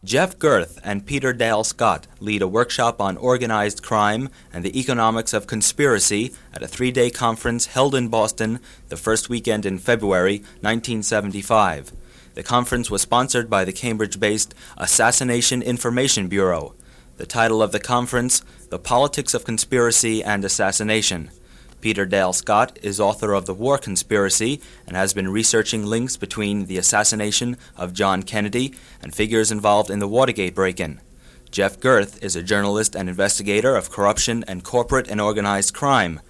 Jeff Gerth and Peter Dale Scott lead a workshop on organized crime and the economics of conspiracy at a 3-day conference held in Boston the first weekend in February 1975. The conference was sponsored by the Cambridge-based Assassination Information Bureau. The title of the conference, The Politics of Conspiracy and Assassination. Peter Dale Scott is author of The War Conspiracy and has been researching links between the assassination of John Kennedy and figures involved in the Watergate break-in. Jeff Gerth is a journalist and investigator of corruption and corporate and organized crime.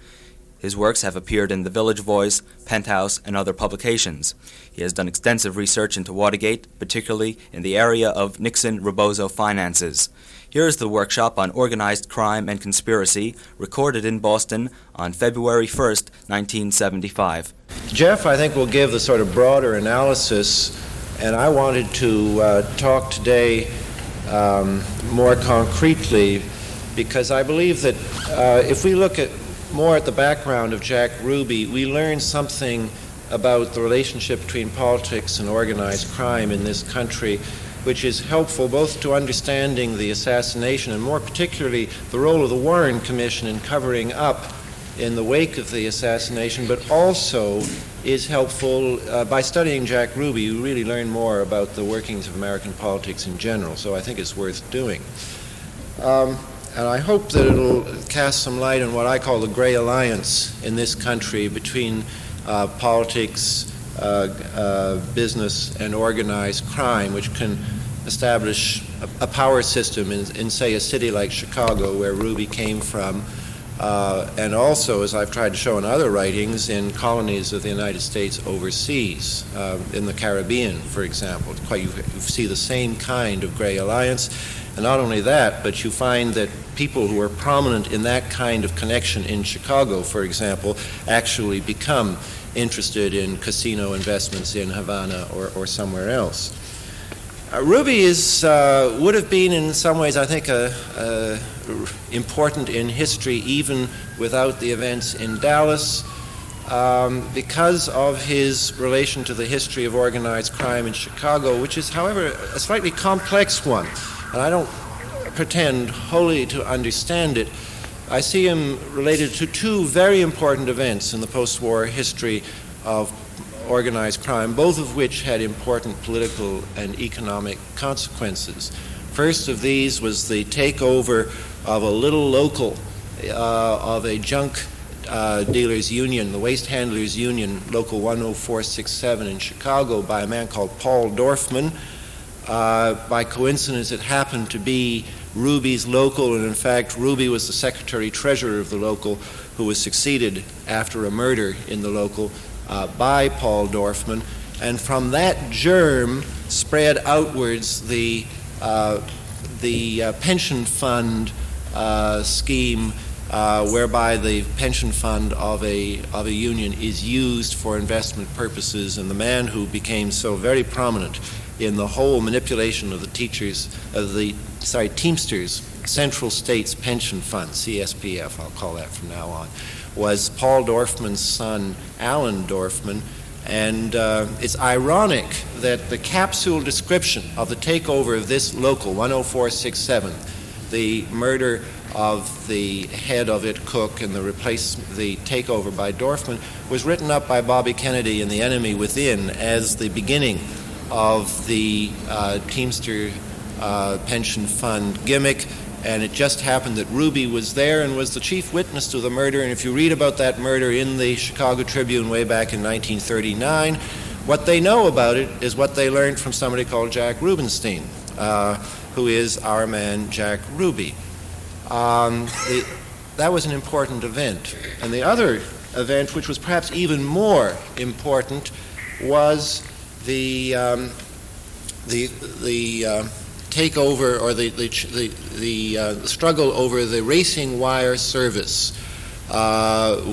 His works have appeared in The Village Voice, Penthouse, and other publications. He has done extensive research into Watergate, particularly in the area of Nixon-Rebozo finances. Here is the workshop on organized crime and conspiracy, recorded in Boston on February 1st, 1975. Jeff, I think, will give the sort of broader analysis, and I wanted to talk today more concretely, because I believe that if we look more at the background of Jack Ruby, we learn something about the relationship between politics and organized crime in this country, which is helpful both to understanding the assassination and more particularly the role of the Warren Commission in covering up in the wake of the assassination, but also is helpful by studying Jack Ruby. You really learn more about the workings of American politics in general, so I think it's worth doing. And I hope that it'll cast some light on what I call the gray alliance in this country between politics, business, and organized crime, which can establish a power system in, say, a city like Chicago, where Ruby came from, and also, as I've tried to show in other writings, in colonies of the United States overseas, in the Caribbean, for example. You see the same kind of gray alliance. And not only that, but you find that people who are prominent in that kind of connection in Chicago, for example, actually become interested in casino investments in Havana or somewhere else. Ruby would have been in some ways, I think, important in history even without the events in Dallas, because of his relation to the history of organized crime in Chicago, which is, however, a slightly complex one. And I don't pretend wholly to understand it. I see him related to two very important events in the post-war history of organized crime, both of which had important political and economic consequences. First of these was the takeover of a little local of a junk dealers union, the Waste Handlers Union, Local 10467 in Chicago, by a man called Paul Dorfman. By coincidence, it happened to be Ruby's local, and in fact, Ruby was the secretary-treasurer of the local, who was succeeded after a murder in the local by Paul Dorfman. And from that germ spread outwards the pension fund scheme, whereby the pension fund of a union is used for investment purposes, and the man who became so very prominent in the whole manipulation of the Teamsters Central States Pension Fund, CSPF, I'll call that from now on, was Paul Dorfman's son, Alan Dorfman. And it's ironic that the capsule description of the takeover of this local, 10467, the murder of the head of it, Cook, and the takeover by Dorfman, was written up by Bobby Kennedy in The Enemy Within as the beginning of the Teamster pension fund gimmick, and it just happened that Ruby was there and was the chief witness to the murder. And if you read about that murder in the Chicago Tribune way back in 1939, what they know about it is what they learned from somebody called Jack Rubenstein, who is our man Jack Ruby. That was an important event. And the other event, which was perhaps even more important, was the takeover, or the struggle over the racing wire service,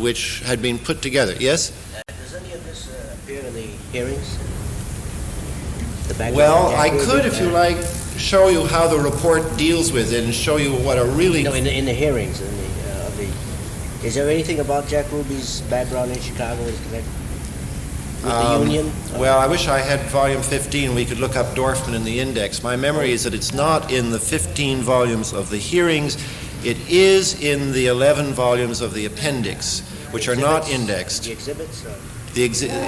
which had been put together. Yes? Does any of this appear in the hearings? Well, I could, if you like, show you how the report deals with it and show you what a really... No, in the hearings. Is there anything about Jack Ruby's background in Chicago? the Union? Well, I wish I had volume 15. We could look up Dorfman in the index. My memory is that it's not in the 15 volumes of the hearings. It is in the 11 volumes of the appendix, which are not indexed. The exhibits?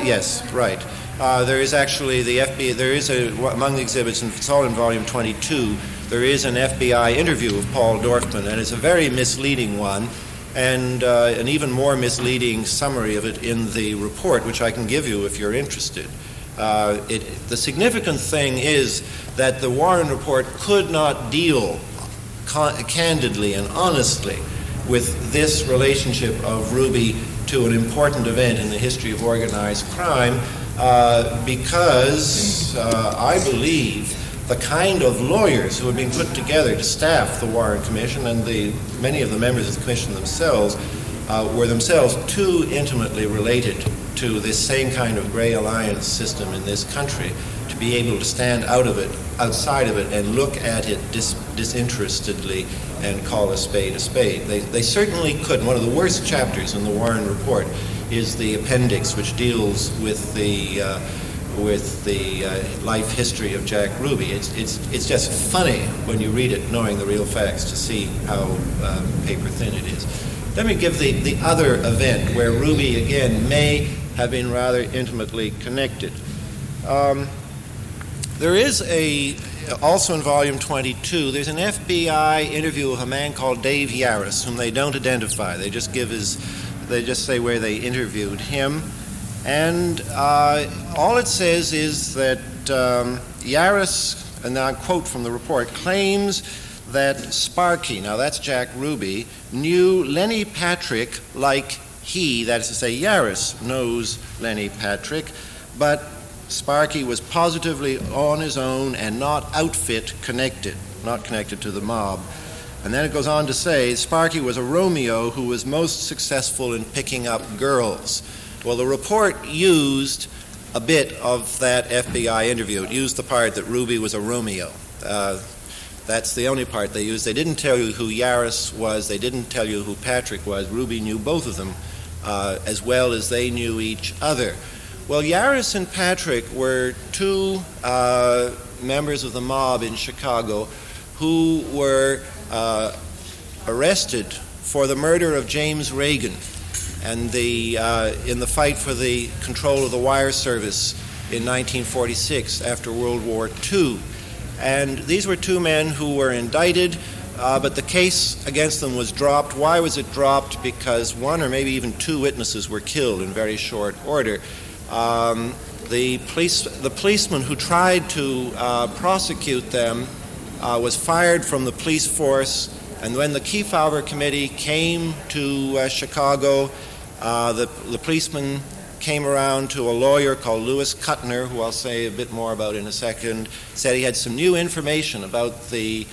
Yes, right. There is actually the FBI, there is among the exhibits, and it's all in volume 22, there is an FBI interview of Paul Dorfman, and it's a very misleading one, and an even more misleading summary of it in the report, which I can give you if you're interested. The significant thing is that the Warren report could not deal candidly and honestly with this relationship of Ruby to an important event in the history of organized crime because I believe the kind of lawyers who had been put together to staff the Warren Commission and many of the members of the Commission themselves were themselves too intimately related to this same kind of gray alliance system in this country to be able to stand outside of it and look at it disinterestedly and call a spade a spade. They certainly couldn't. One of the worst chapters in the Warren report is the appendix, which deals with the life history of Jack Ruby. It's just funny when you read it, knowing the real facts, to see how paper thin it is. Let me give the other event where Ruby again may have been rather intimately connected. There is also in volume 22, there's an FBI interview of a man called Dave Yaris, whom they don't identify. They just say where they interviewed him. And all it says is that Yaris, and now I quote from the report, claims that Sparky, now that's Jack Ruby, knew Lenny Patrick like he, that is to say Yaris, knows Lenny Patrick, but Sparky was positively on his own and not connected to the mob. And then it goes on to say Sparky was a Romeo who was most successful in picking up girls. Well, the report used a bit of that FBI interview. It used the part that Ruby was a Romeo. That's the only part they used. They didn't tell you who Yaris was. They didn't tell you who Patrick was. Ruby knew both of them as well as they knew each other. Well, Yaris and Patrick were two members of the mob in Chicago who were arrested for the murder of James Reagan and in the fight for the control of the wire service in 1946 after World War II. And these were two men who were indicted, but the case against them was dropped. Why was it dropped? Because one or maybe even two witnesses were killed in very short order. The policeman who tried to prosecute them was fired from the police force, and when the Kefauver Committee came to Chicago, the policeman came around to a lawyer called Louis Kuttner, who I'll say a bit more about in a second, said he had some new information about the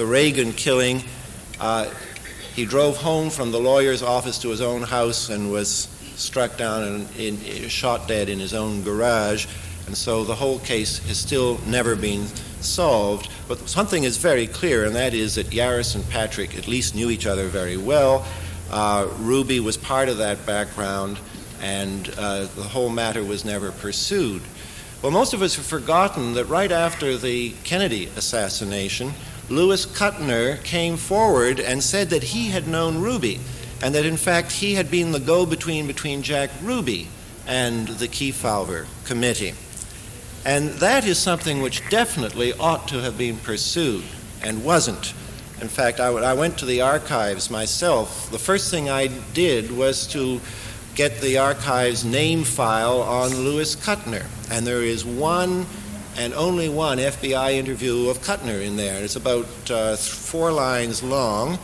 Reagan killing. He drove home from the lawyer's office to his own house and was struck down and shot dead in his own garage, and so the whole case has still never been solved. But something is very clear, and that is that Yaris and Patrick at least knew each other very well. Ruby was part of that background, and the whole matter was never pursued. Well, most of us have forgotten that right after the Kennedy assassination, Louis Kuttner came forward and said that he had known Ruby, and that in fact he had been the go-between between Jack Ruby and the Kefauver Committee. And that is something which definitely ought to have been pursued and wasn't. In fact, I went to the archives myself. The first thing I did was to get the archives name file on Louis Kuttner, and there is one and only one FBI interview of Kuttner in there. It's about 4 lines long.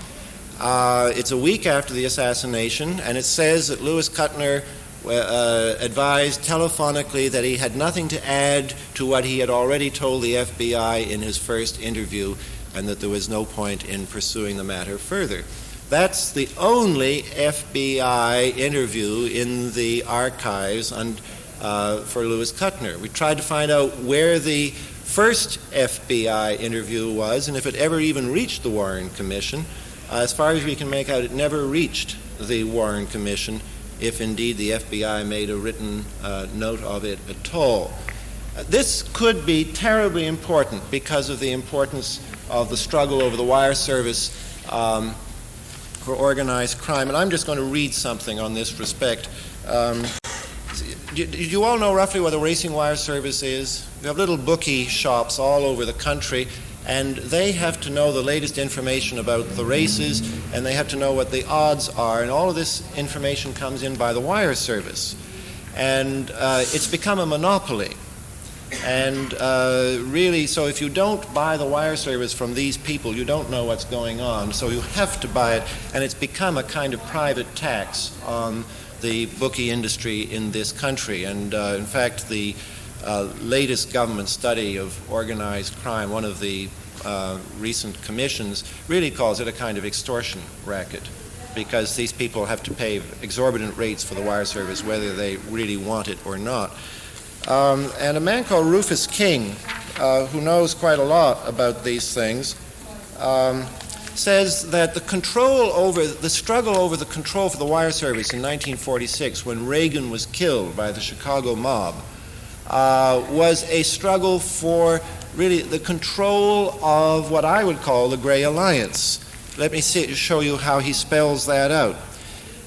It's a week after the assassination, and it says that Louis Kuttner advised telephonically that he had nothing to add to what he had already told the FBI in his first interview, and that there was no point in pursuing the matter further. That's the only FBI interview in the archives for Louis Kuttner. We tried to find out where the first FBI interview was and if it ever even reached the Warren Commission. As far as we can make out, it never reached the Warren Commission, if indeed the FBI made a written note of it at all. This could be terribly important because of the importance of the struggle over the wire service for organized crime. And I'm just going to read something on this respect. Do you all know roughly what a racing wire service is? We have little bookie shops all over the country, and they have to know the latest information about the races, and they have to know what the odds are, and all of this information comes in by the wire service. And it's become a monopoly. And really, so if you don't buy the wire service from these people, you don't know what's going on. So you have to buy it, and it's become a kind of private tax on the bookie industry in this country. And in fact, the latest government study of organized crime, one of the recent commissions, really calls it a kind of extortion racket, because these people have to pay exorbitant rates for the wire service whether they really want it or not. And a man called Rufus King, who knows quite a lot about these things, says that the struggle over the control for the wire service in 1946, when Reagan was killed by the Chicago mob, was a struggle for really the control of what I would call the Gray Alliance. Let me show you how he spells that out.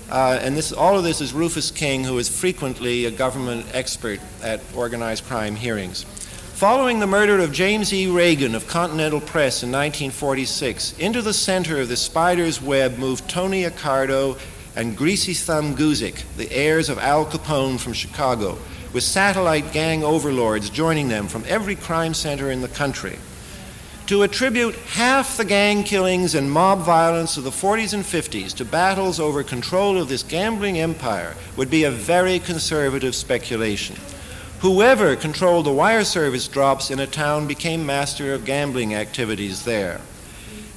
And all of this is Rufus King, who is frequently a government expert at organized crime hearings. Following the murder of James E. Reagan of Continental Press in 1946, into the center of the spider's web moved Tony Accardo and Greasy Thumb Guzik, the heirs of Al Capone from Chicago, with satellite gang overlords joining them from every crime center in the country. To attribute half the gang killings and mob violence of the 40s and 50s to battles over control of this gambling empire would be a very conservative speculation. Whoever controlled the wire service drops in a town became master of gambling activities there.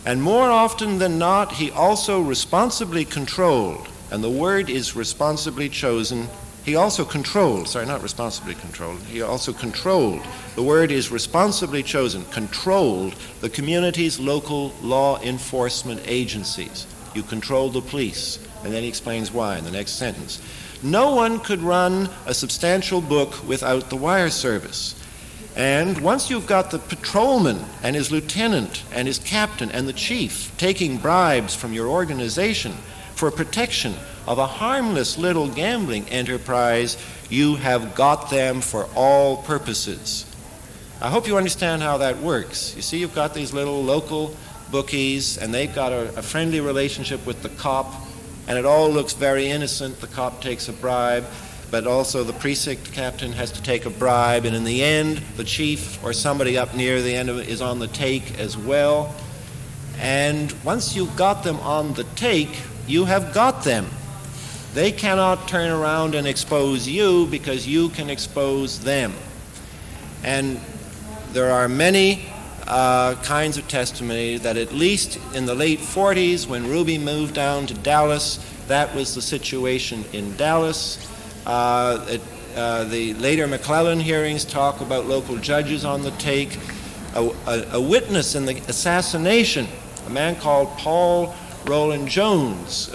And more often than not, he also responsibly controlled, and the word is responsibly chosen. He also controlled, sorry, not responsibly controlled, he also controlled. The word is responsibly chosen, controlled the community's local law enforcement agencies. You controlled the police, and then he explains why in the next sentence. No one could run a substantial book without the wire service. And once you've got the patrolman and his lieutenant and his captain and the chief taking bribes from your organization for protection of a harmless little gambling enterprise, you have got them for all purposes. I hope you understand how that works. You see, you've got these little local bookies, and they've got a friendly relationship with the cop, and it all looks very innocent. The cop takes a bribe, but also the precinct captain has to take a bribe, and in the end, the chief or somebody up near the end of it is on the take as well. And once you've got them on the take, you have got them. They cannot turn around and expose you because you can expose them. And there are many kinds of testimony that at least in the late 40s, when Ruby moved down to Dallas, that was the situation in Dallas. The later McClellan hearings talk about local judges on the take. A witness in the assassination, a man called Paul Roland Jones,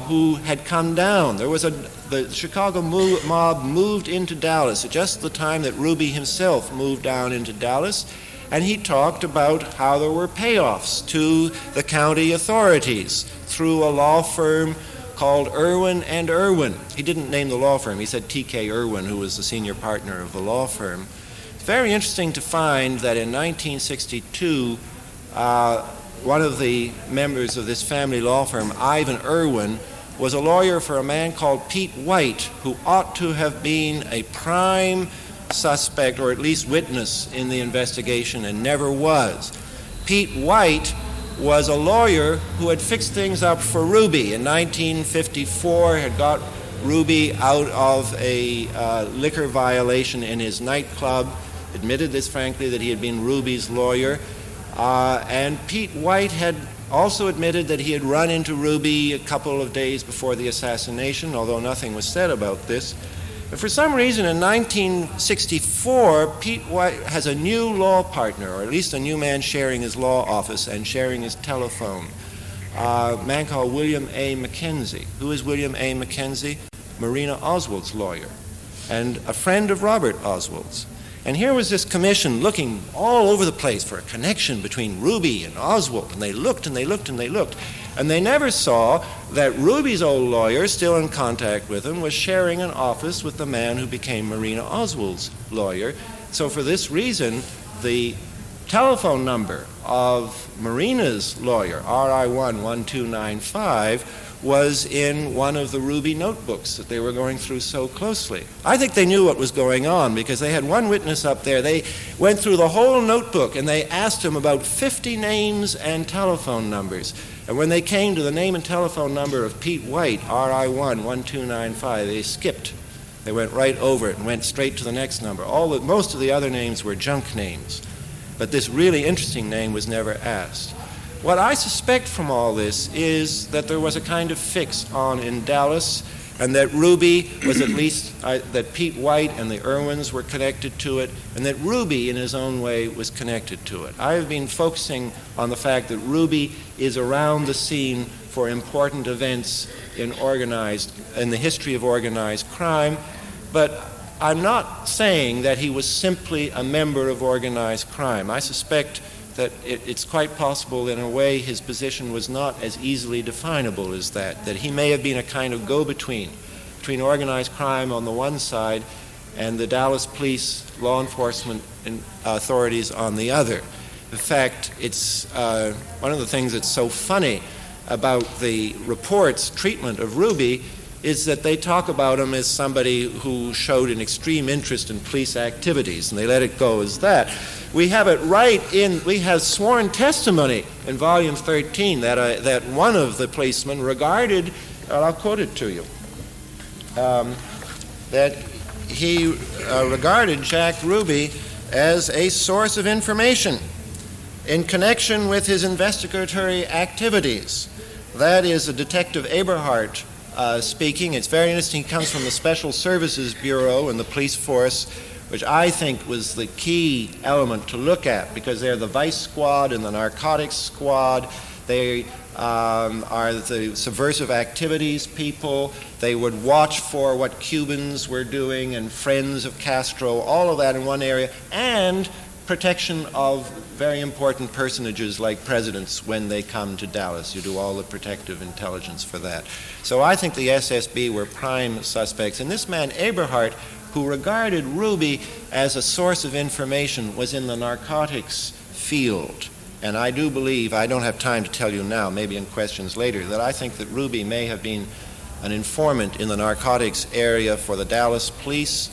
who had come down. The Chicago mob moved into Dallas at just the time that Ruby himself moved down into Dallas, and he talked about how there were payoffs to the county authorities through a law firm called Irwin and Irwin. He didn't name the law firm. He said T.K. Irwin, who was the senior partner of the law firm. It's very interesting to find that in 1962, one of the members of this family law firm, Ivan Irwin, was a lawyer for a man called Pete White, who ought to have been a prime suspect or at least witness in the investigation and never was. Pete White was a lawyer who had fixed things up for Ruby. In 1954, had got Ruby out of a liquor violation in his nightclub, admitted this frankly that he had been Ruby's lawyer. And Pete White had also admitted that he had run into Ruby a couple of days before the assassination, although nothing was said about this. But for some reason in 1964, Pete White has a new law partner, or at least a new man sharing his law office and sharing his telephone, a man called William A. McKenzie. Who is William A. McKenzie? Marina Oswald's lawyer and a friend of Robert Oswald's. And here was this commission looking all over the place for a connection between Ruby and Oswald, and they looked and they looked and they looked, and they never saw that Ruby's old lawyer, still in contact with him, was sharing an office with the man who became Marina Oswald's lawyer. So for this reason, the telephone number of Marina's lawyer, RI1-1295, was in one of the Ruby notebooks that they were going through so closely. I think they knew what was going on because they had one witness up there. They went through the whole notebook and they asked him about 50 names and telephone numbers. And when they came to the name and telephone number of Pete White, RI1-1295, they skipped. They went right over it and went straight to the next number. Most of the other names were junk names. But this really interesting name was never asked. What I suspect from all this is that there was a kind of fix on in Dallas, and that Ruby was at least, that Pete White and the Irwins were connected to it, and that Ruby in his own way was connected to it. I have been focusing on the fact that Ruby is around the scene for important events in the history of organized crime, but I'm not saying that he was simply a member of organized crime. I suspect that it's quite possible that in a way his position was not as easily definable as that he may have been a kind of go-between between organized crime on the one side and the Dallas police, law enforcement authorities on the other. In fact, it's one of the things that's so funny about the report's treatment of Ruby is that they talk about him as somebody who showed an extreme interest in police activities, and they let it go as that. We have it we have sworn testimony in volume 13 that one of the policemen regarded, I'll quote it to you, that he regarded Jack Ruby as a source of information in connection with his investigatory activities. That is a Detective Eberhardt speaking. It's very interesting. He comes from the Special Services Bureau and the police force, which I think was the key element to look at because they're the vice squad and the narcotics squad. They are the subversive activities people. They would watch for what Cubans were doing and friends of Castro, all of that in one area, and protection of very important personages like presidents when they come to Dallas. You do all the protective intelligence for that. So I think the SSB were prime suspects. And this man, Eberhardt, who regarded Ruby as a source of information, was in the narcotics field. And I do believe, I don't have time to tell you now, maybe in questions later, that I think that Ruby may have been an informant in the narcotics area for the Dallas police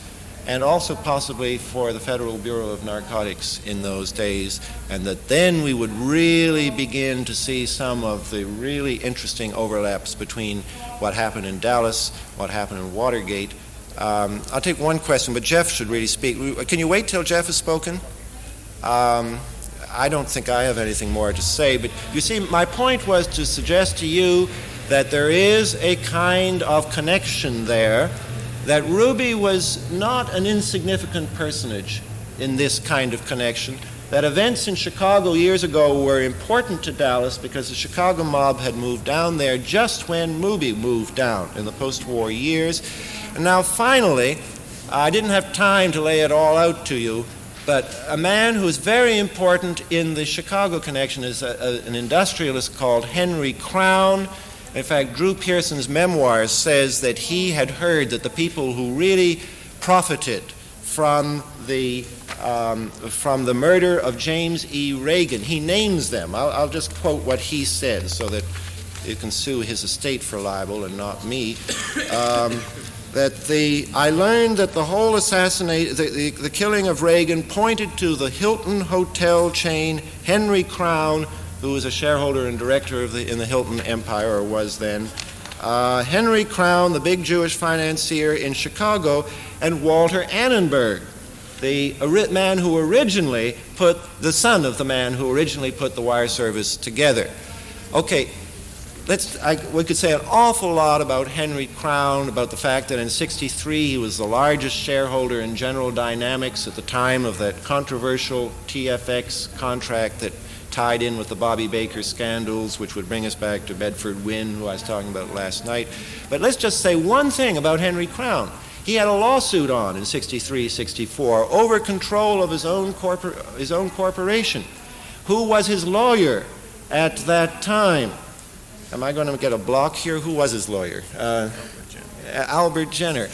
and also possibly for the Federal Bureau of Narcotics in those days, and that then we would really begin to see some of the really interesting overlaps between what happened in Dallas, what happened in Watergate. I'll take one question, but Jeff should really speak. Can you wait till Jeff has spoken? I don't think I have anything more to say, but you see, my point was to suggest to you that there is a kind of connection there, that Ruby was not an insignificant personage in this kind of connection, that events in Chicago years ago were important to Dallas because the Chicago mob had moved down there just when Ruby moved down in the post-war years. And now finally, I didn't have time to lay it all out to you, but a man who is very important in the Chicago connection is an industrialist called Henry Crown. In fact, Drew Pearson's memoir says that he had heard that the people who really profited from the murder of James E. Reagan, he names them. I'll just quote what he says so that you can sue his estate for libel and not me. I learned that the whole the killing of Reagan pointed to the Hilton hotel chain Henry Crown, who was a shareholder and director in the Hilton Empire, or was then. Henry Crown, the big Jewish financier in Chicago, and Walter Annenberg, the son of the man who originally put the wire service together. Okay, we could say an awful lot about Henry Crown, about the fact that in '63 he was the largest shareholder in General Dynamics at the time of that controversial TFX contract that tied in with the Bobby Baker scandals, which would bring us back to Bedford Wynne, who I was talking about last night. But let's just say one thing about Henry Crown. He had a lawsuit on in 63, 64 over control of his own corporation. Who was his lawyer at that time? Am I going to get a block here? Who was his lawyer? Albert Jenner.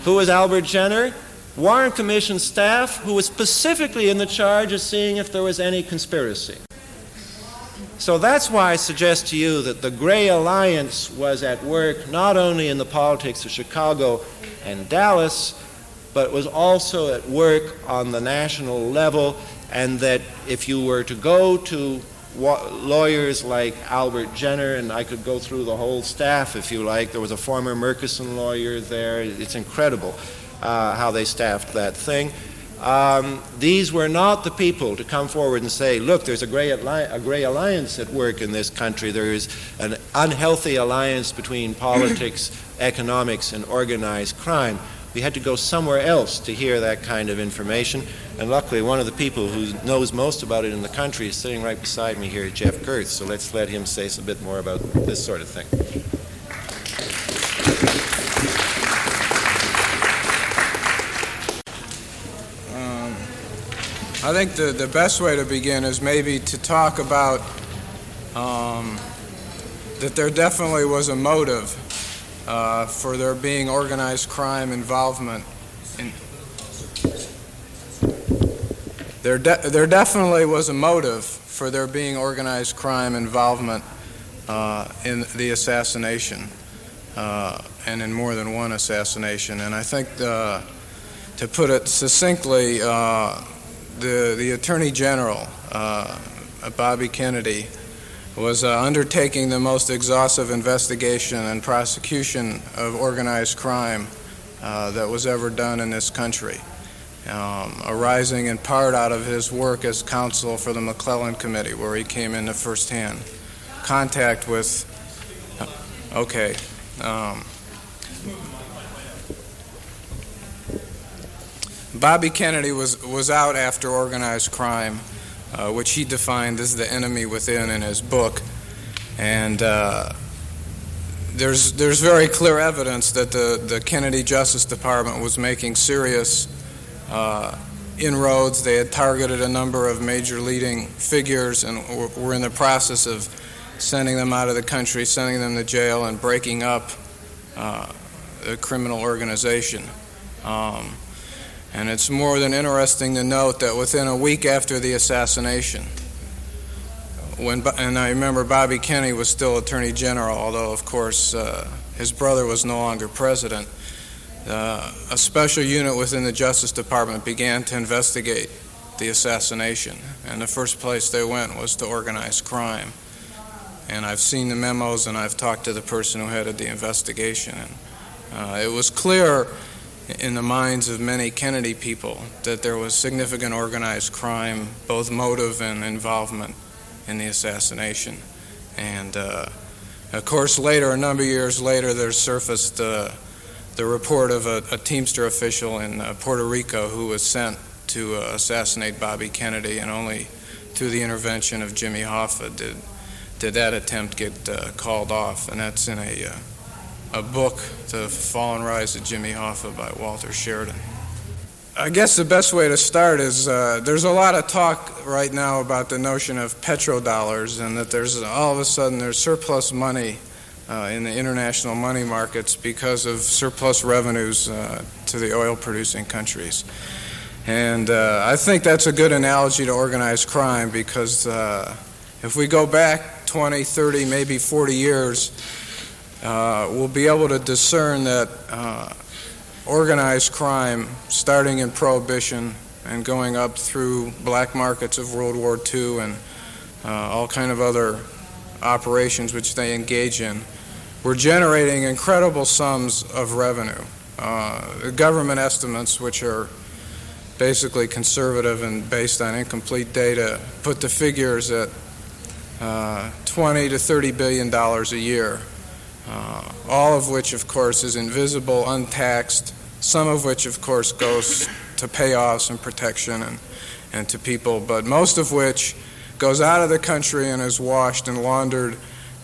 Who was Albert Jenner? Warren Commission staff who was specifically in the charge of seeing if there was any conspiracy. So that's why I suggest to you that the Gray Alliance was at work not only in the politics of Chicago and Dallas, but was also at work on the national level, and that if you were to go to lawyers like Albert Jenner, and I could go through the whole staff if you like, there was a former Murchison lawyer there, it's incredible how they staffed that thing. These were not the people to come forward and say, look, there's a gray alliance at work in this country. There is an unhealthy alliance between politics, economics, and organized crime. We had to go somewhere else to hear that kind of information. And luckily, one of the people who knows most about it in the country is sitting right beside me here, Jeff Gerth. So let's let him say a bit more about this sort of thing. I think the best way to begin is maybe to talk about that there definitely was a motive for there being organized crime involvement. There definitely was a motive for there being organized crime involvement in the assassination, and in more than one assassination. And I think to put it succinctly, the Attorney General, Bobby Kennedy, was undertaking the most exhaustive investigation and prosecution of organized crime that was ever done in this country, arising in part out of his work as counsel for the McClellan Committee, where he came into firsthand contact with, Bobby Kennedy was out after organized crime, which he defined as the enemy within in his book. And there's very clear evidence that the Kennedy Justice Department was making serious inroads. They had targeted a number of major leading figures and were in the process of sending them out of the country, sending them to jail, and breaking up the criminal organization. And it's more than interesting to note that within a week after the assassination, and I remember Bobby Kennedy was still Attorney General, although of course his brother was no longer president, a special unit within the Justice Department began to investigate the assassination. And the first place they went was to organized crime. And I've seen the memos and I've talked to the person who headed the investigation. And it was clear in the minds of many Kennedy people that there was significant organized crime, both motive and involvement, in the assassination. And of course later, a number of years later, there surfaced the report of a Teamster official in Puerto Rico who was sent to assassinate Bobby Kennedy, and only through the intervention of Jimmy Hoffa did that attempt get called off. And that's in a book, The Fall and Rise of Jimmy Hoffa by Walter Sheridan. I guess the best way to start is there's a lot of talk right now about the notion of petrodollars, and that there's all of a sudden there's surplus money in the international money markets because of surplus revenues to the oil-producing countries. And I think that's a good analogy to organized crime, because if we go back 20, 30, maybe 40 years, we'll be able to discern that organized crime, starting in Prohibition and going up through black markets of World War II and all kind of other operations which they engage in, were generating incredible sums of revenue. The government estimates, which are basically conservative and based on incomplete data, put the figures at $20 to $30 billion a year. All of which, of course, is invisible, untaxed, some of which, of course, goes to payoffs and protection and to people, but most of which goes out of the country and is washed and laundered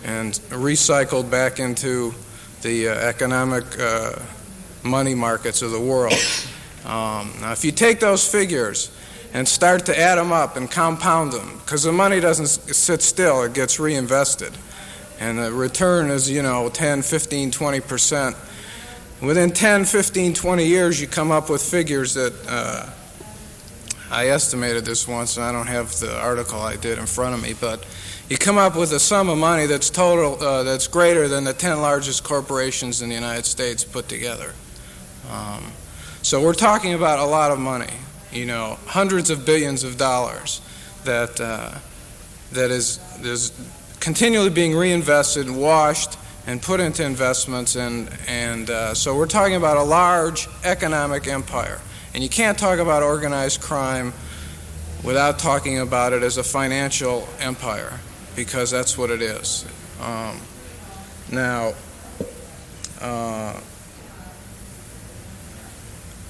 and recycled back into the economic money markets of the world. Now, if you take those figures and start to add them up and compound them, because the money doesn't sit still, it gets reinvested. And the return is, 10, 15, 20%. Within 10, 15, 20 years, you come up with figures that I estimated this once, and I don't have the article I did in front of me, but you come up with a sum of money that's that's greater than the 10 largest corporations in the United States put together. So we're talking about a lot of money, hundreds of billions of dollars that is continually being reinvested, washed, and put into investments, and so we're talking about a large economic empire. And you can't talk about organized crime without talking about it as a financial empire, because that's what it is. Now,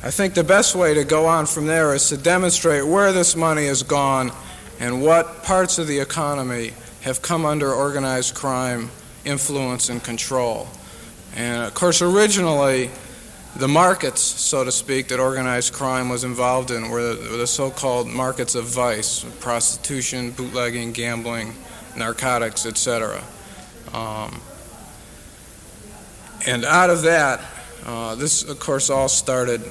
I think the best way to go on from there is to demonstrate where this money has gone and what parts of the economy have come under organized crime influence and control. And of course, originally, the markets, so to speak, that organized crime was involved in were the so-called markets of vice: prostitution, bootlegging, gambling, narcotics, etc. And out of that, this, of course, all started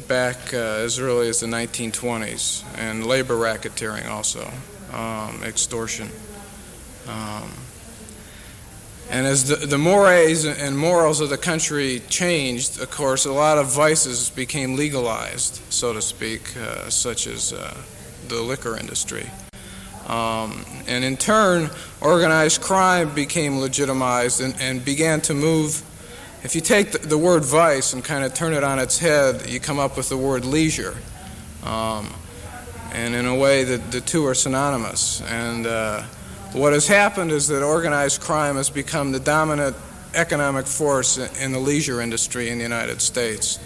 back as early as the 1920s, and labor racketeering also, extortion. And as the mores and morals of the country changed, of course, a lot of vices became legalized, so to speak, such as the liquor industry. And in turn, organized crime became legitimized and began to move. If you take the word vice and kind of turn it on its head, you come up with the word leisure. And in a way, the two are synonymous. And what has happened is that organized crime has become the dominant economic force in the leisure industry in the United States.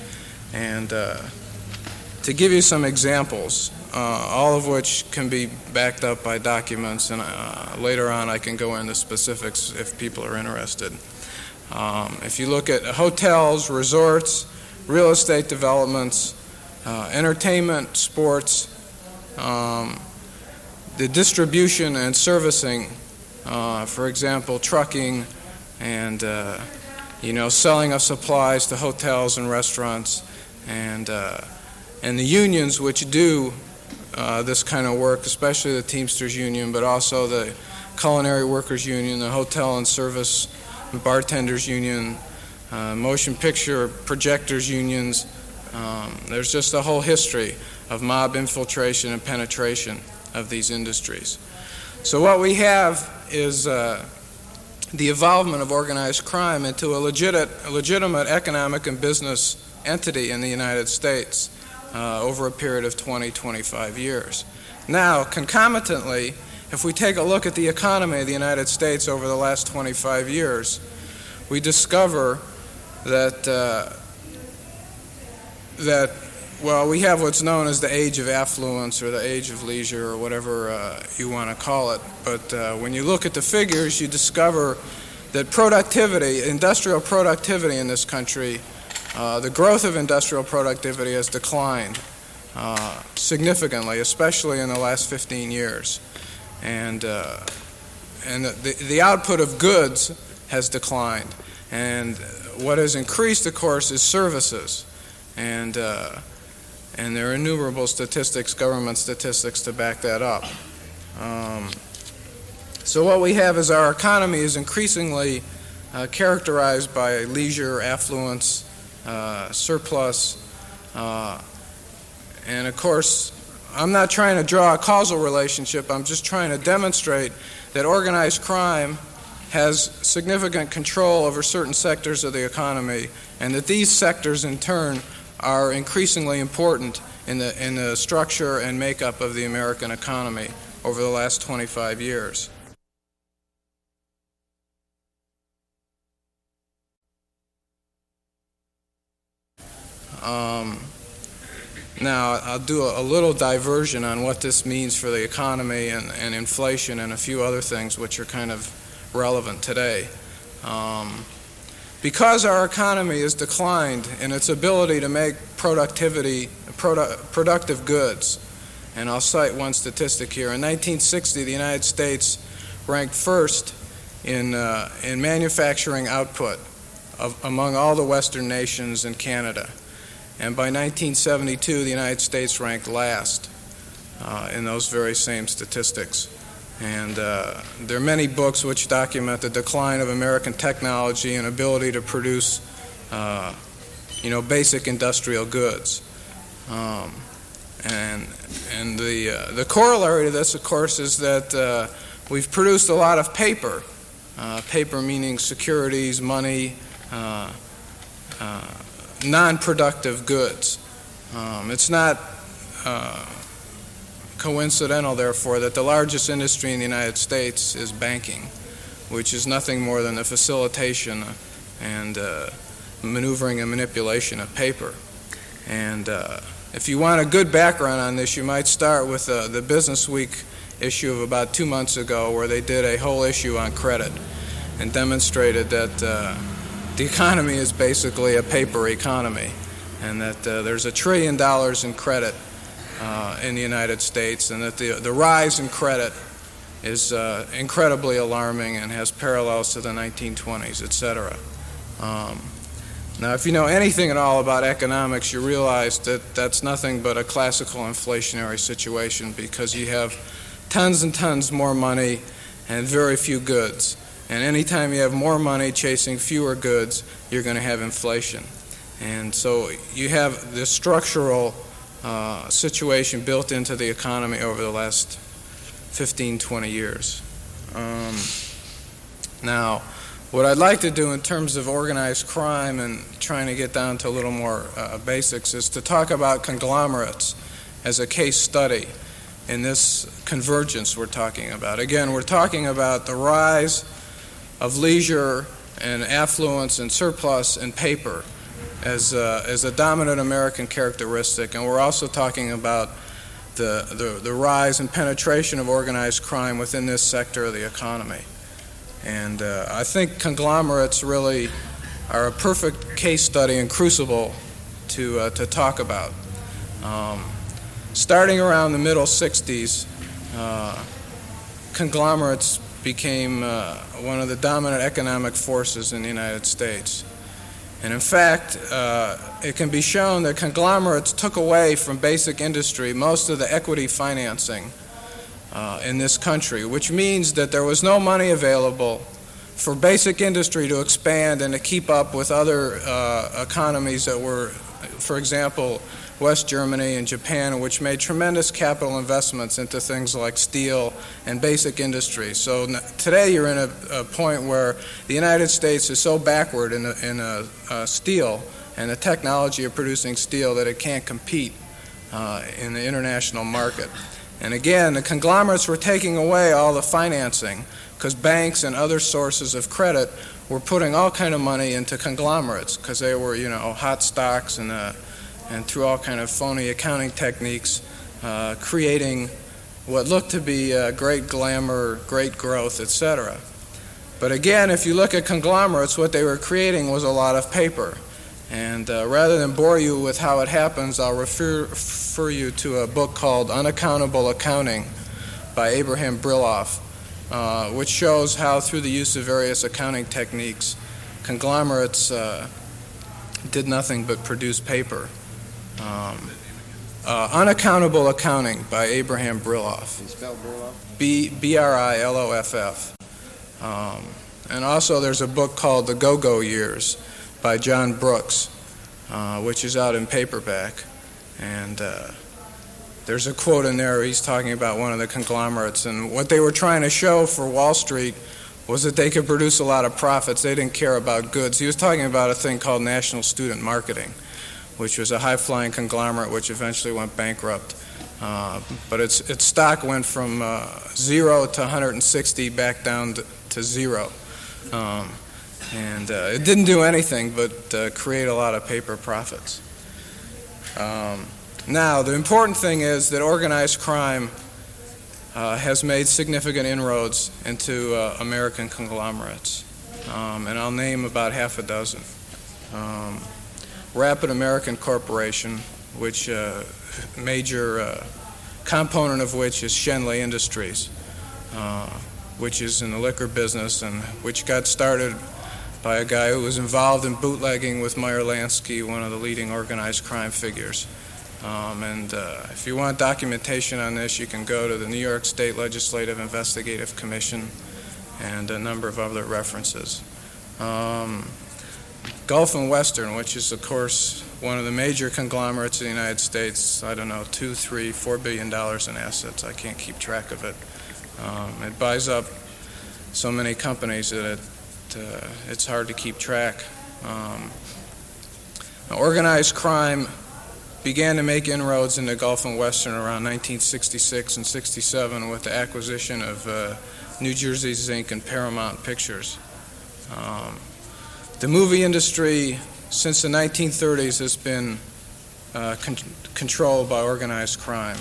And to give you some examples, all of which can be backed up by documents, and later on I can go into specifics if people are interested. If you look at hotels, resorts, real estate developments, entertainment, sports, the distribution and servicing, for example, trucking and selling of supplies to hotels and restaurants, and the unions which do this kind of work, especially the Teamsters Union, but also the Culinary Workers Union, the Hotel and Service Bartenders Union, Motion Picture Projectors Unions. There's just a whole history of mob infiltration and penetration of these industries. So what we have is the involvement of organized crime into a legitimate economic and business entity in the United States over a period of 20-25 years. Now, concomitantly, if we take a look at the economy of the United States over the last 25 years, we discover that we have what's known as the age of affluence or the age of leisure or whatever you want to call it. But when you look at the figures, you discover that productivity, industrial productivity in this country, the growth of industrial productivity has declined significantly, especially in the last 15 years. And the output of goods has declined. And what has increased, of course, is services. And there are innumerable statistics, government statistics, to back that up. So what we have is our economy is increasingly characterized by leisure, affluence, surplus, and of course, I'm not trying to draw a causal relationship. I'm just trying to demonstrate that organized crime has significant control over certain sectors of the economy, and that these sectors, in turn, are increasingly important in the structure and makeup of the American economy over the last 25 years. Now, I'll do a little diversion on what this means for the economy and inflation and a few other things which are kind of relevant today. Because our economy has declined in its ability to make productive goods, and I'll cite one statistic here. In 1960, the United States ranked first in manufacturing output among all the Western nations and Canada. And by 1972, the United States ranked last in those very same statistics. And there are many books which document the decline of American technology and ability to produce, basic industrial goods. And the corollary to this, of course, is that we've produced a lot of paper. Paper meaning securities, money, non-productive goods. It's not coincidental, therefore, that the largest industry in the United States is banking, which is nothing more than the facilitation and maneuvering and manipulation of paper. And if you want a good background on this, you might start with the Business Week issue of about 2 months ago, where they did a whole issue on credit and demonstrated that the economy is basically a paper economy, and that there's $1 trillion in credit in the United States, and that the rise in credit is incredibly alarming and has parallels to the 1920s, etc. Now, if you know anything at all about economics, you realize that that's nothing but a classical inflationary situation, because you have tons and tons more money and very few goods. And anytime you have more money chasing fewer goods, you're going to have inflation. And so you have this structural situation built into the economy over the last 15, 20 years. Now, what I'd like to do in terms of organized crime and trying to get down to a little more basics is to talk about conglomerates as a case study in this convergence we're talking about. Again, we're talking about the rise of leisure and affluence and surplus and paper as a dominant American characteristic, and we're also talking about the rise and penetration of organized crime within this sector of the economy. And I think conglomerates really are a perfect case study and crucible to talk about. Starting around the middle 60s, conglomerates became one of the dominant economic forces in the United States. And in fact, it can be shown that conglomerates took away from basic industry most of the equity financing in this country, which means that there was no money available for basic industry to expand and to keep up with other economies that were, for example, West Germany and Japan, which made tremendous capital investments into things like steel and basic industry. So today you're in a point where the United States is so backward in steel and the technology of producing steel that it can't compete in the international market. And again, the conglomerates were taking away all the financing because banks and other sources of credit were putting all kind of money into conglomerates because they were, hot stocks and through all kind of phony accounting techniques, creating what looked to be great glamour, great growth, etc. But again, if you look at conglomerates, what they were creating was a lot of paper. And rather than bore you with how it happens, I'll refer you to a book called Unaccountable Accounting by Abraham Brilloff, which shows how through the use of various accounting techniques, conglomerates did nothing but produce paper. Unaccountable Accounting by Abraham Brilloff. Can you spell Brilloff? B-R-I-L-O-F-F. And also there's a book called The Go-Go Years by John Brooks, which is out in paperback. And there's a quote in there where he's talking about one of the conglomerates, and what they were trying to show for Wall Street was that they could produce a lot of profits. They didn't care about goods. He was talking about a thing called National Student Marketing, which was a high-flying conglomerate which eventually went bankrupt. But its stock went from 0 to 160 back down to 0. And it didn't do anything but create a lot of paper profits. Now, the important thing is that organized crime has made significant inroads into American conglomerates, and I'll name about half a dozen. Rapid American Corporation, which major component of which is Schenley Industries, which is in the liquor business and which got started by a guy who was involved in bootlegging with Meyer Lansky, one of the leading organized crime figures. If you want documentation on this, you can go to the New York State Legislative Investigative Commission and a number of other references. Gulf+Western, which is, of course, one of the major conglomerates in the United States, I don't know, $2, $3, $4 billion in assets. I can't keep track of it. It buys up so many companies that it's hard to keep track. Organized crime began to make inroads into Gulf+Western around 1966 and 67 with the acquisition of New Jersey Zinc and Paramount Pictures. The movie industry since the 1930s has been controlled by organized crime.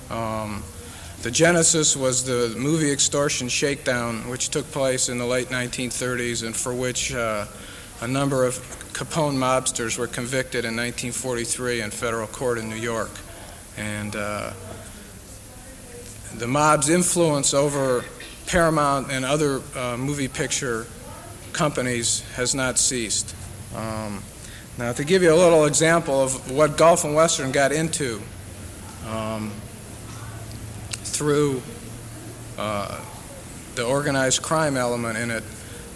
The genesis was the movie extortion shakedown, which took place in the late 1930s and for which a number of Capone mobsters were convicted in 1943 in federal court in New York. And the mob's influence over Paramount and other movie picture companies has not ceased. Now, to give you a little example of what Gulf+Western got into through the organized crime element in it,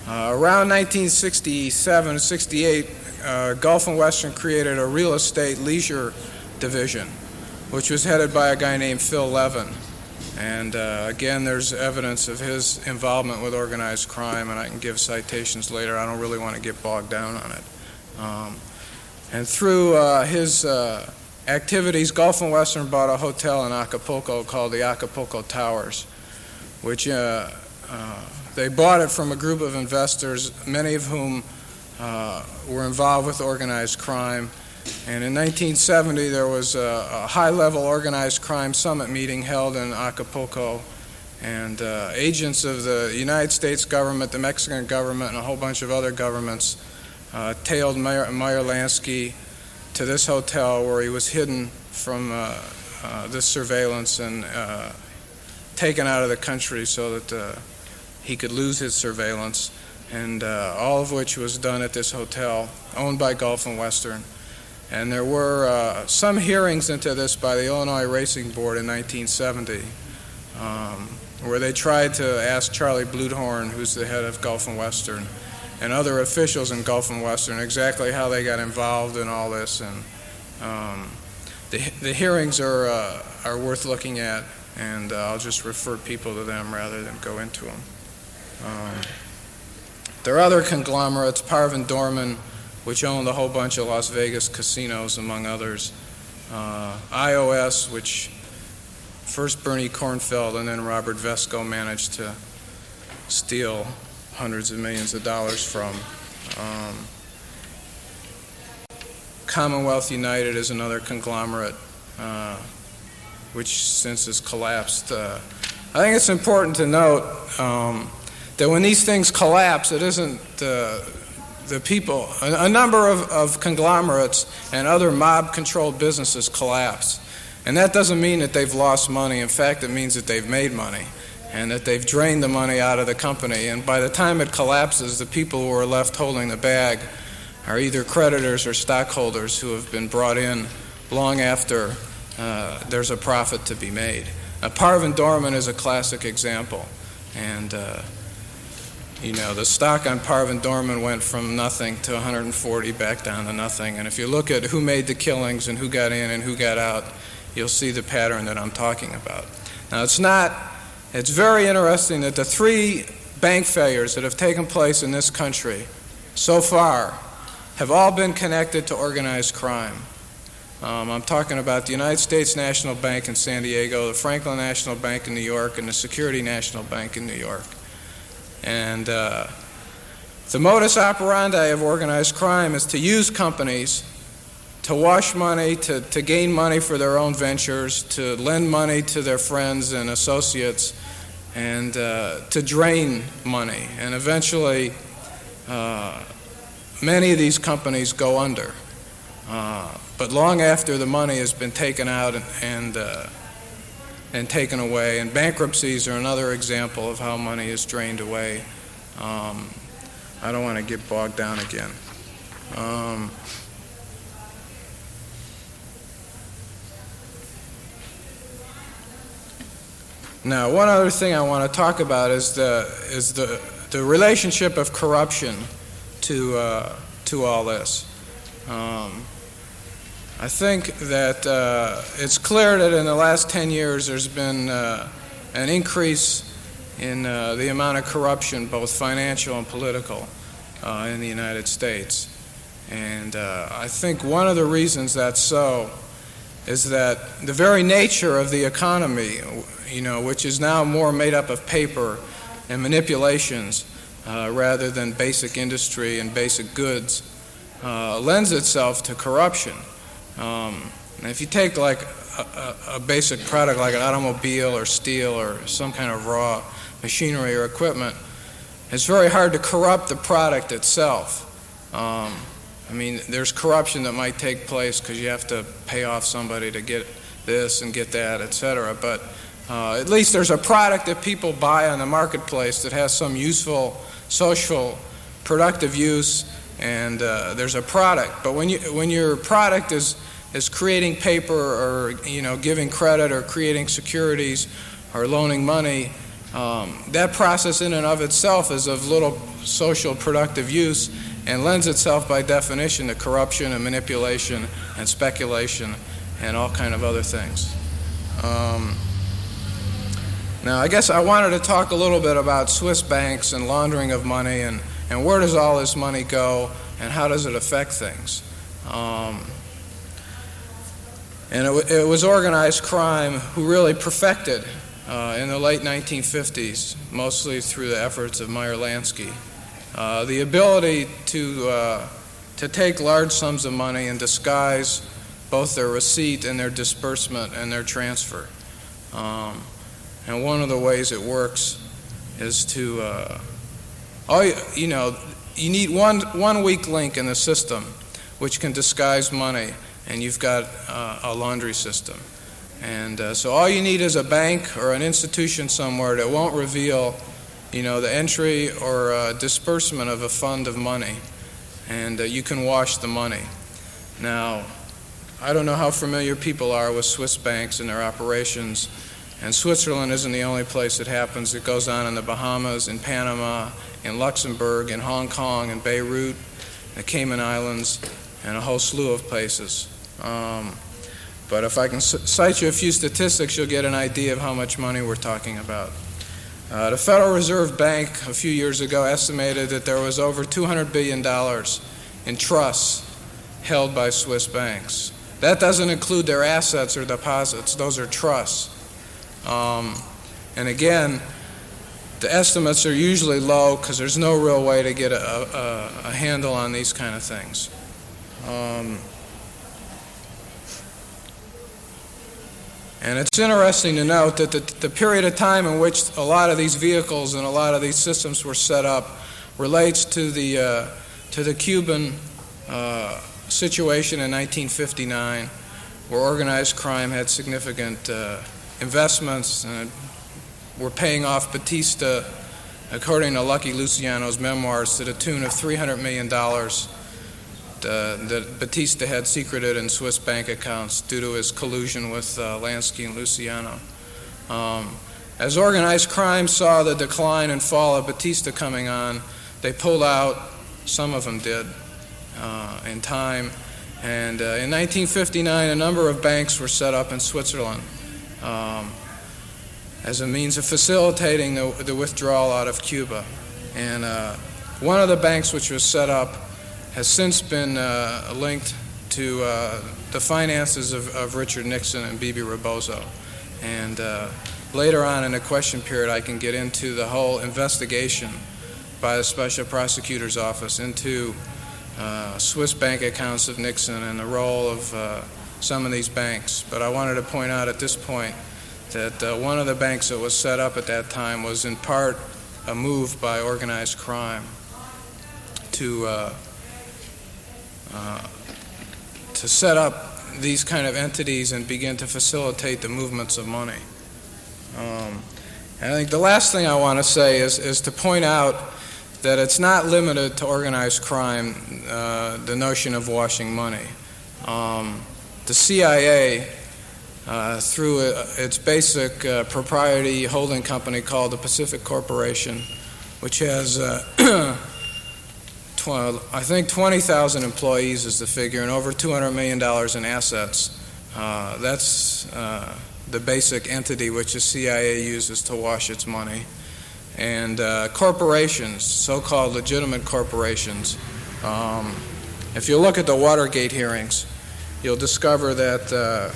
around 1967-68, Gulf+Western created a real estate leisure division, which was headed by a guy named Phil Levin. And again, there's evidence of his involvement with organized crime, and I can give citations later. I don't really want to get bogged down on it. And through his activities, Gulf+Western bought a hotel in Acapulco called the Acapulco Towers, which they bought it from a group of investors, many of whom were involved with organized crime. And in 1970, there was a high-level organized crime summit meeting held in Acapulco, and agents of the United States government, the Mexican government, and a whole bunch of other governments tailed Meyer Lansky to this hotel where he was hidden from this surveillance and taken out of the country so that he could lose his surveillance, and all of which was done at this hotel owned by Gulf+Western. And there were some hearings into this by the Illinois Racing Board in 1970, where they tried to ask Charlie Bluthorn, who's the head of Gulf+Western, and other officials in Gulf+Western exactly how they got involved in all this. And the hearings are worth looking at, and I'll just refer people to them rather than go into them. There are other conglomerates, Parvin Dorman, which owned a whole bunch of Las Vegas casinos, among others. iOS, which first Bernie Kornfeld and then Robert Vesco managed to steal hundreds of millions of dollars from. Commonwealth United is another conglomerate, which since has collapsed. I think it's important to note that when these things collapse, it isn't the people. A number of conglomerates and other mob-controlled businesses collapse. And that doesn't mean that they've lost money. In fact, it means that they've made money and that they've drained the money out of the company. And by the time it collapses, the people who are left holding the bag are either creditors or stockholders who have been brought in long after there's a profit to be made. Parvin Dorman is a classic example. And you know, the stock on Parvin Dorman went from nothing to 140 back down to nothing. And if you look at who made the killings and who got in and who got out, you'll see the pattern that I'm talking about. Now, it's very interesting that the three bank failures that have taken place in this country so far have all been connected to organized crime. I'm talking about the United States National Bank in San Diego, the Franklin National Bank in New York, and the Security National Bank in New York. And the modus operandi of organized crime is to use companies to wash money, to gain money for their own ventures, to lend money to their friends and associates, and to drain money. And eventually, many of these companies go under. But long after the money has been taken out and taken away, and bankruptcies are another example of how money is drained away. I don't want to get bogged down again. Now, one other thing I want to talk about is the relationship of corruption to all this. I think that it's clear that in the last 10 years there's been an increase in the amount of corruption, both financial and political, in the United States. And I think one of the reasons that's so is that the very nature of the economy, which is now more made up of paper and manipulations rather than basic industry and basic goods, lends itself to corruption. And if you take like a basic product like an automobile or steel or some kind of raw machinery or equipment, it's very hard to corrupt the product itself. I mean, there's corruption that might take place because you have to pay off somebody to get this and get that, etc. But at least there's a product that people buy on the marketplace that has some useful, social, productive use, and there's a product. But when your product is creating paper or giving credit or creating securities or loaning money, that process in and of itself is of little social productive use and lends itself by definition to corruption and manipulation and speculation and all kind of other things. Now I guess I wanted to talk a little bit about Swiss banks and laundering of money and where does all this money go and how does it affect things. And it was organized crime who really perfected in the late 1950s, mostly through the efforts of Meyer Lansky, the ability to take large sums of money and disguise both their receipt and their disbursement and their transfer. And one of the ways it works is to, you need one weak link in the system which can disguise money, and you've got a laundry system. And so all you need is a bank or an institution somewhere that won't reveal, the entry or disbursement of a fund of money, and you can wash the money. Now, I don't know how familiar people are with Swiss banks and their operations, and Switzerland isn't the only place it happens. It goes on in the Bahamas, in Panama, in Luxembourg, in Hong Kong, in Beirut, the Cayman Islands, and a whole slew of places. But if I can cite you a few statistics, you'll get an idea of how much money we're talking about. The Federal Reserve Bank a few years ago estimated that there was over $200 billion in trusts held by Swiss banks. That doesn't include their assets or deposits. Those are trusts. And again, the estimates are usually low because there's no real way to get a handle on these kind of things. And it's interesting to note that the period of time in which a lot of these vehicles and a lot of these systems were set up relates to the Cuban situation in 1959, where organized crime had significant investments and were paying off Batista, according to Lucky Luciano's memoirs, to the tune of $300 million that Batista had secreted in Swiss bank accounts due to his collusion with Lansky and Luciano. As organized crime saw the decline and fall of Batista coming on, they pulled out, some of them did, in time. And in 1959, a number of banks were set up in Switzerland as a means of facilitating the withdrawal out of Cuba. And one of the banks which was set up has since been linked to the finances of Richard Nixon and Bibi Rebozo. And later on in the question period, I can get into the whole investigation by the Special Prosecutor's Office into Swiss bank accounts of Nixon and the role of some of these banks. But I wanted to point out at this point that one of the banks that was set up at that time was in part a move by organized crime to set up these kind of entities and begin to facilitate the movements of money. And I think the last thing I want to say is to point out that it's not limited to organized crime, the notion of washing money. The CIA, through its basic propriety holding company called the Pacific Corporation, which has, I think 20,000 employees is the figure, and over $200 million in assets. That's the basic entity which the CIA uses to wash its money. And corporations, so-called legitimate corporations, if you look at the Watergate hearings, you'll discover that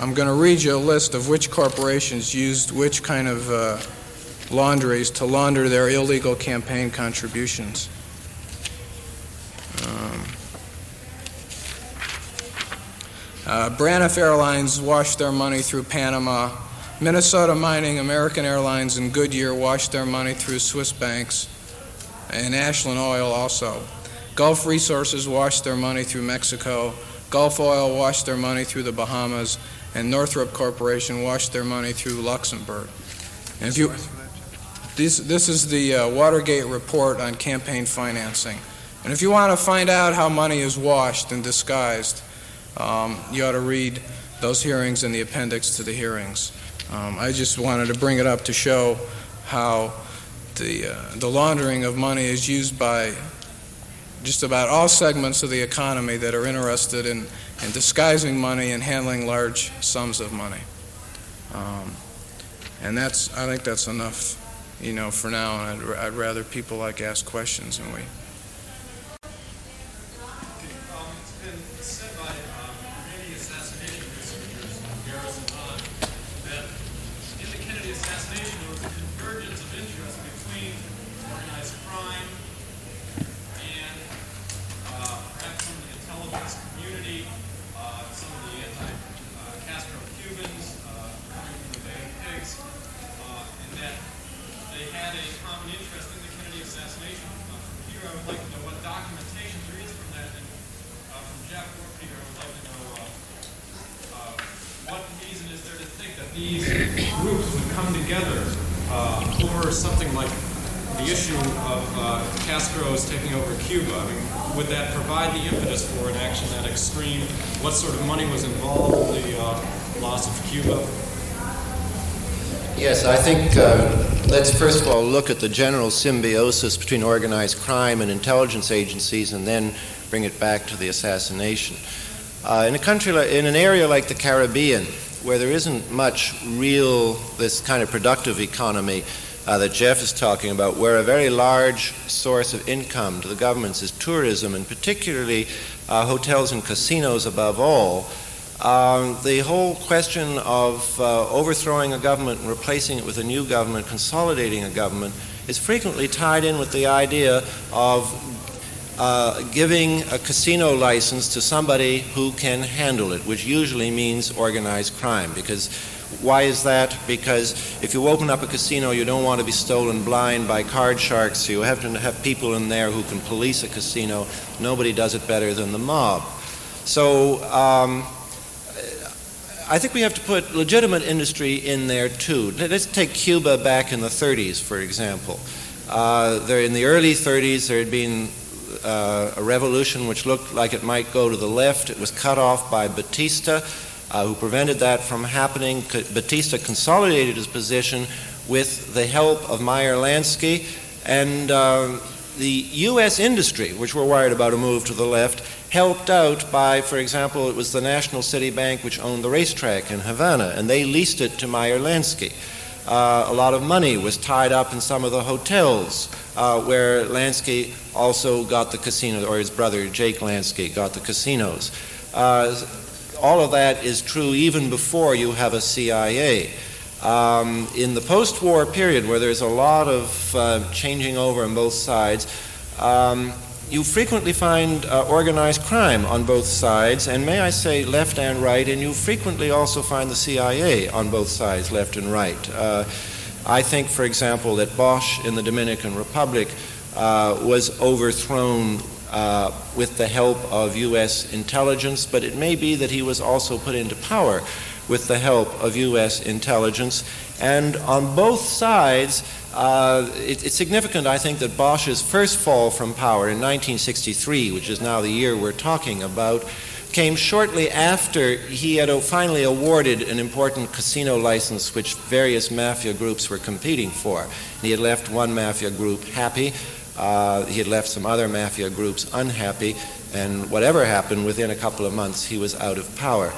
I'm going to read you a list of which corporations used which kind of laundries to launder their illegal campaign contributions. Braniff Airlines washed their money through Panama. Minnesota Mining, American Airlines, and Goodyear washed their money through Swiss banks, and Ashland Oil also. Gulf Resources washed their money through Mexico. Gulf Oil washed their money through the Bahamas, and Northrop Corporation washed their money through Luxembourg. And if you, this is the Watergate report on campaign financing. And if you want to find out how money is washed and disguised, you ought to read those hearings and the appendix to the hearings. I just wanted to bring it up to show how the laundering of money is used by just about all segments of the economy that are interested in disguising money and handling large sums of money. And I think that's enough, for now. And I'd rather people ask questions and we. Assassination, there was a convergence of interest between organized crime and perhaps some of the intelligence community, some of the anti-Castro Cubans coming from the Bay of Pigs, and that they had a common interest in the Kennedy assassination. From Peter, I would like to know what documentation there is from that, and from Jeff or Peter, I would like to know what reason is there to think that these groups would come together over something like the issue of Castro's taking over Cuba? I mean, would that provide the impetus for an action that extreme? What sort of money was involved in the loss of Cuba? Yes, I think let's first of all look at the general symbiosis between organized crime and intelligence agencies and then bring it back to the assassination. In an area like the Caribbean, where there isn't much this kind of productive economy that Jeff is talking about, where a very large source of income to the governments is tourism, and particularly hotels and casinos above all, the whole question of overthrowing a government and replacing it with a new government, consolidating a government, is frequently tied in with the idea of giving a casino license to somebody who can handle it, which usually means organized crime. Because why is that? Because if you open up a casino, you don't want to be stolen blind by card sharks, so you have to have people in there who can police a casino. Nobody does it better than the mob. So I think we have to put legitimate industry in there too. Let's take Cuba back in the 30s, for example. In the early 30s, there had been a revolution which looked like it might go to the left. It was cut off by Batista, who prevented that from happening. Batista consolidated his position with the help of Meyer Lansky, and the U.S. industry, which were worried about a move to the left, helped out by, for example, it was the National City Bank which owned the racetrack in Havana, and they leased it to Meyer Lansky. A lot of money was tied up in some of the hotels where Lansky also got the casinos, or his brother Jake Lansky got the casinos. All of that is true even before you have a CIA. In the post-war period, where there's a lot of changing over on both sides, you frequently find organized crime on both sides, and may I say left and right, and you frequently also find the CIA on both sides, left and right. I think, for example, that Bosch in the Dominican Republic was overthrown with the help of U.S. intelligence, but it may be that he was also put into power with the help of U.S. intelligence. And on both sides, it's significant, I think, that Bosch's first fall from power in 1963, which is now the year we're talking about, came shortly after he had finally awarded an important casino license which various mafia groups were competing for. He had left one mafia group happy, he had left some other mafia groups unhappy, and whatever happened, within a couple of months he was out of power.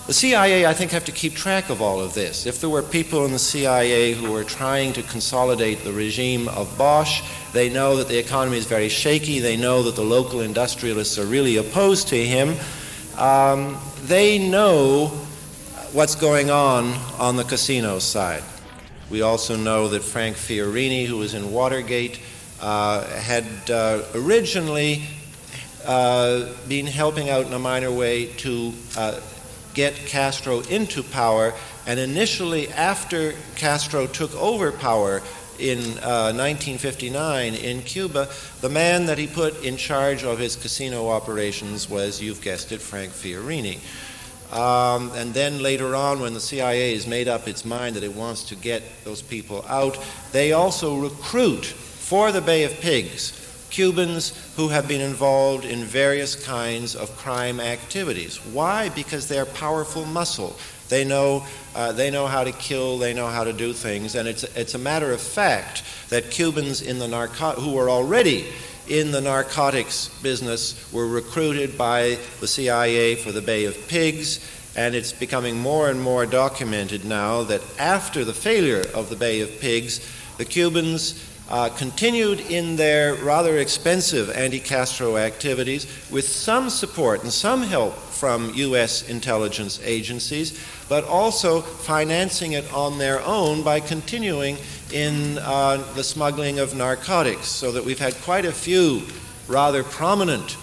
The CIA, I think, have to keep track of all of this. If there were people in the CIA who were trying to consolidate the regime of Bosch, they know that the economy is very shaky, they know that the local industrialists are really opposed to him. They know what's going on the casino side. We also know that Frank Fiorini, who was in Watergate, had originally been helping out in a minor way to get Castro into power, and initially after Castro took over power in 1959 in Cuba, the man that he put in charge of his casino operations was, you've guessed it, Frank Fiorini. And then later on, when the CIA has made up its mind that it wants to get those people out, they also recruit for the Bay of Pigs Cubans who have been involved in various kinds of crime activities. Why? Because they're powerful muscle. They know how to kill, they know how to do things, and it's a matter of fact that Cubans in the who were already in the narcotics business were recruited by the CIA for the Bay of Pigs, and it's becoming more and more documented now that after the failure of the Bay of Pigs, the Cubans continued in their rather expensive anti-Castro activities with some support and some help from U.S. intelligence agencies, but also financing it on their own by continuing in the smuggling of narcotics, so that we've had quite a few rather prominent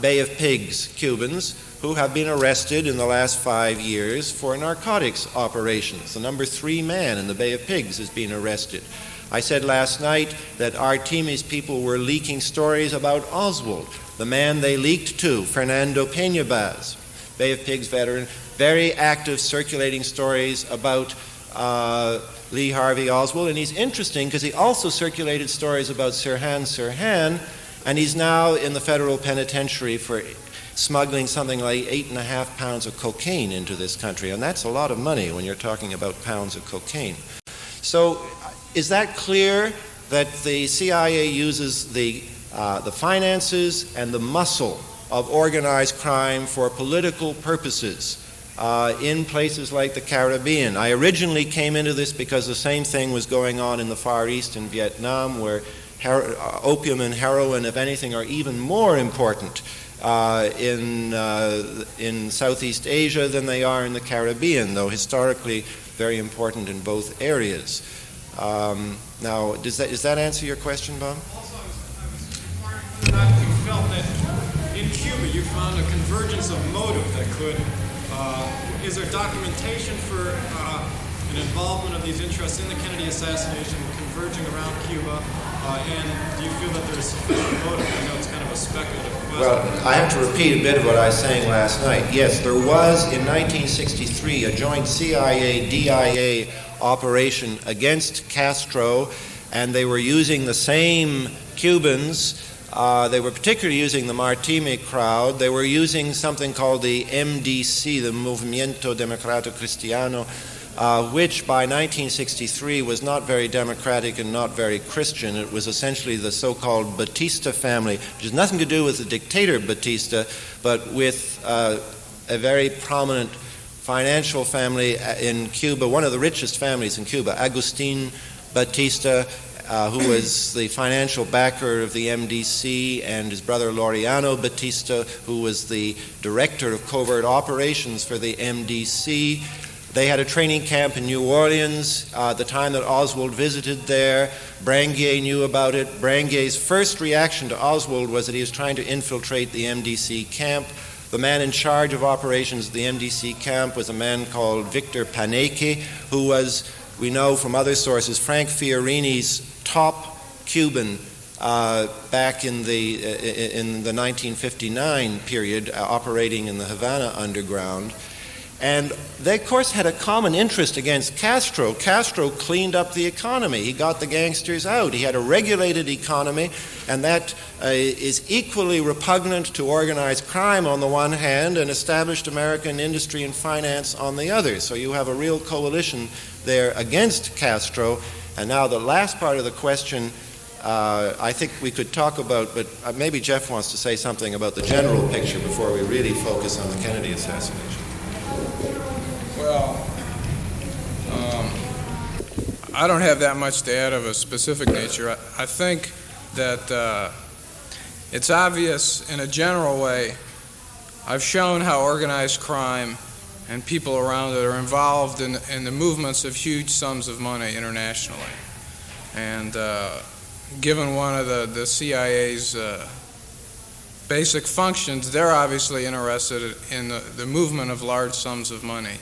Bay of Pigs Cubans who have been arrested in the last 5 years for narcotics operations. The number 3 man in the Bay of Pigs has been arrested. I said last night that Artemis people were leaking stories about Oswald, the man they leaked to, Fernando Peñabaz, Bay of Pigs veteran, very active circulating stories about Lee Harvey Oswald, and he's interesting because he also circulated stories about Sirhan, and he's now in the federal penitentiary for smuggling something like 8.5 pounds of cocaine into this country, and that's a lot of money when you're talking about pounds of cocaine. So is that clear that the CIA uses the finances and the muscle of organized crime for political purposes in places like the Caribbean? I originally came into this because the same thing was going on in the Far East in Vietnam, where opium and heroin, if anything, are even more important in Southeast Asia than they are in the Caribbean, though historically very important in both areas. Now, does that answer your question, Bob? Also, I was inquiring whether or not you felt that in Cuba you found a convergence of motive that could, is there documentation for an involvement of these interests in the Kennedy assassination converging around Cuba, and do you feel that there's sufficient motive? I know it's kind of a speculative question. Well, I have to repeat a bit of what I was saying last night. Yes, there was in 1963 a joint CIA-DIA operation against Castro, and they were using the same Cubans. They were particularly using the Martínez crowd. They were using something called the MDC, the Movimiento Democrático Cristiano, which by 1963 was not very democratic and not very Christian. It was essentially the so-called Batista family, which has nothing to do with the dictator Batista, but with a very prominent financial family in Cuba, one of the richest families in Cuba, Agustin Batista, who was the financial backer of the MDC, and his brother Laureano Batista, who was the director of covert operations for the MDC. They had a training camp in New Orleans the time that Oswald visited there. Branguier knew about it. Branguier's first reaction to Oswald was that he was trying to infiltrate the MDC camp. The man in charge of operations at the MDC camp was a man called Victor Paneke, who was, we know from other sources, Frank Fiorini's top Cuban back in the 1959 period, operating in the Havana underground. And they, of course, had a common interest against Castro. Castro cleaned up the economy. He got the gangsters out. He had a regulated economy, and that is equally repugnant to organized crime on the one hand and established American industry and finance on the other. So you have a real coalition there against Castro. And now the last part of the question I think we could talk about, but maybe Jeff wants to say something about the general picture before we really focus on the Kennedy assassination. Well, I don't have that much to add of a specific nature. I think that it's obvious in a general way. I've shown how organized crime and people around it are involved in the movements of huge sums of money internationally. And given one of the CIA's basic functions, they're obviously interested in the movement of large sums of money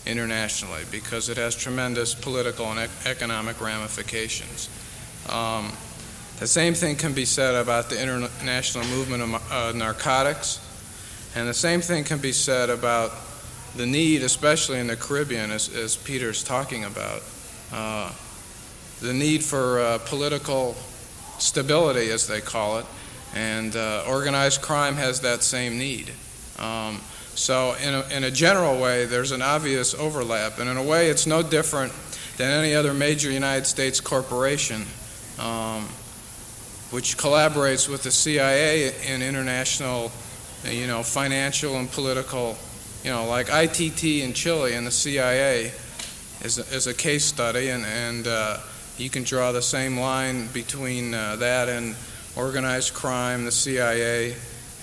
internationally because it has tremendous political and economic ramifications. The same thing can be said about the international movement of narcotics, and the same thing can be said about the need, especially in the Caribbean, as Peter's talking about, the need for political stability, as they call it, and organized crime has that same need. So in a general way, there's an obvious overlap, and in a way it's no different than any other major United States corporation which collaborates with the CIA in international, financial and political, like ITT in Chile and the CIA is a case study, and you can draw the same line between that and organized crime, the CIA,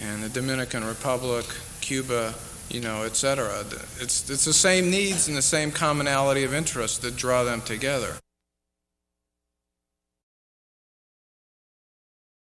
and the Dominican Republic, Cuba, et cetera. It's the same needs and the same commonality of interest that draw them together.